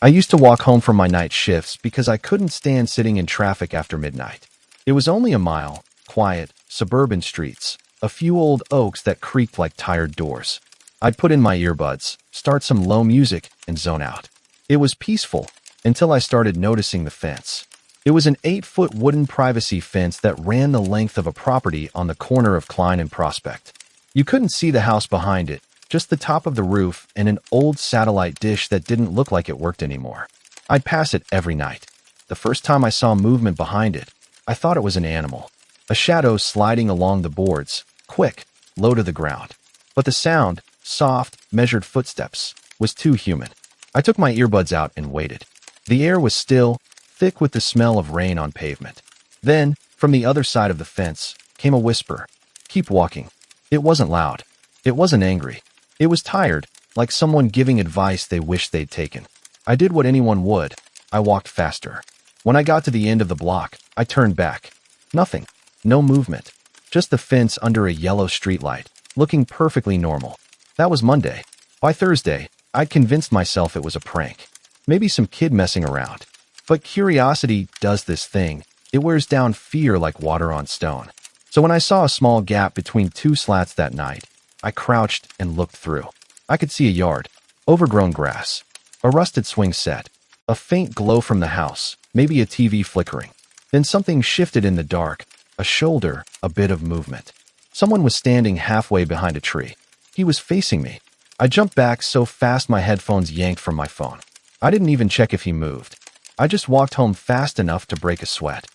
I used to walk home from my night shifts because I couldn't stand sitting in traffic after midnight. It was only a mile, quiet, suburban streets, a few old oaks that creaked like tired doors. I'd put in my earbuds, start some low music, and zone out. It was peaceful until I started noticing the fence. It was an 8-foot wooden privacy fence that ran the length of a property on the corner of Klein and Prospect. You couldn't see the house behind it, just the top of the roof and an old satellite dish that didn't look like it worked anymore. I'd pass it every night. The first time I saw movement behind it, I thought it was an animal. A shadow sliding along the boards, quick, low to the ground. But the sound, soft, measured footsteps, was too human. I took my earbuds out and waited. The air was still, thick with the smell of rain on pavement. Then, from the other side of the fence, came a whisper. "Keep walking." It wasn't loud. It wasn't angry. It was tired, like someone giving advice they wished they'd taken. I did what anyone would. I walked faster. When I got to the end of the block, I turned back. Nothing. No movement. Just the fence under a yellow streetlight, looking perfectly normal. That was Monday. By Thursday, I'd convinced myself it was a prank. Maybe some kid messing around. But curiosity does this thing. It wears down fear like water on stone. So when I saw a small gap between two slats that night, I crouched and looked through. I could see a yard, overgrown grass, a rusted swing set, a faint glow from the house, maybe a TV flickering. Then something shifted in the dark, a shoulder, a bit of movement. Someone was standing halfway behind a tree. He was facing me. I jumped back so fast my headphones yanked from my phone. I didn't even check if he moved. I just walked home fast enough to break a sweat.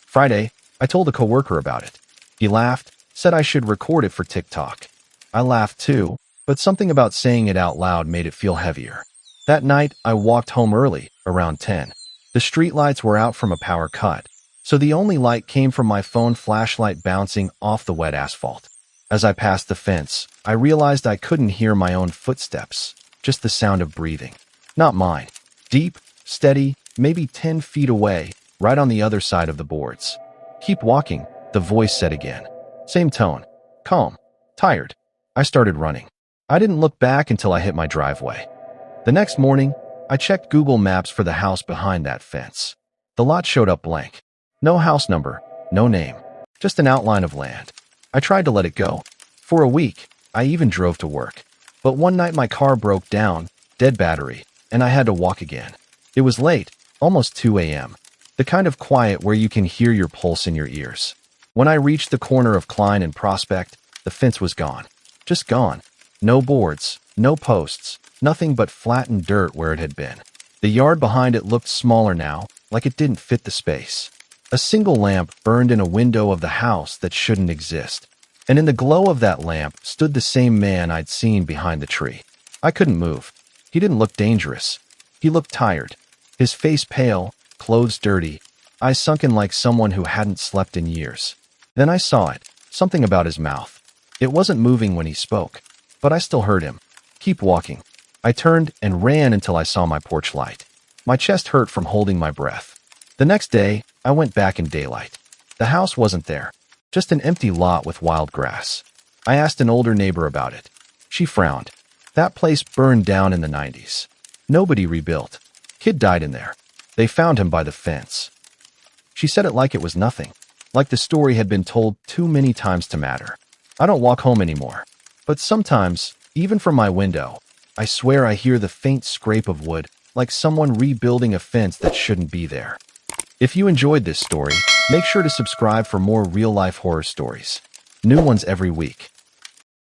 Friday, I told a coworker about it. He laughed, said I should record it for TikTok. I laughed too, but something about saying it out loud made it feel heavier. That night, I walked home early, around 10. The streetlights were out from a power cut, so the only light came from my phone flashlight bouncing off the wet asphalt. As I passed the fence, I realized I couldn't hear my own footsteps, just the sound of breathing. Not mine. Deep, steady, maybe 10 feet away, right on the other side of the boards. "Keep walking," the voice said again. Same tone. Calm. Tired. I started running. I didn't look back until I hit my driveway. The next morning, I checked Google Maps for the house behind that fence. The lot showed up blank. No house number, no name, just an outline of land. I tried to let it go. For a week, I even drove to work. But one night my car broke down, dead battery, and I had to walk again. It was late, almost 2 a.m. The kind of quiet where you can hear your pulse in your ears. When I reached the corner of Klein and Prospect, the fence was gone. Just gone. No boards, no posts, nothing but flattened dirt where it had been. The yard behind it looked smaller now, like it didn't fit the space. A single lamp burned in a window of the house that shouldn't exist. And in the glow of that lamp stood the same man I'd seen behind the tree. I couldn't move. He didn't look dangerous. He looked tired. His face pale, clothes dirty, eyes sunken like someone who hadn't slept in years. Then I saw it, something about his mouth. It wasn't moving when he spoke, but I still heard him. "Keep walking." I turned and ran until I saw my porch light. My chest hurt from holding my breath. The next day, I went back in daylight. The house wasn't there, just an empty lot with wild grass. I asked an older neighbor about it. She frowned. That place burned down in the 90s. Nobody rebuilt. Kid died in there. They found him by the fence. She said it like it was nothing, like the story had been told too many times to matter. I don't walk home anymore, but sometimes, even from my window, I swear I hear the faint scrape of wood, like someone rebuilding a fence that shouldn't be there. If you enjoyed this story, make sure to subscribe for more real-life horror stories. New ones every week.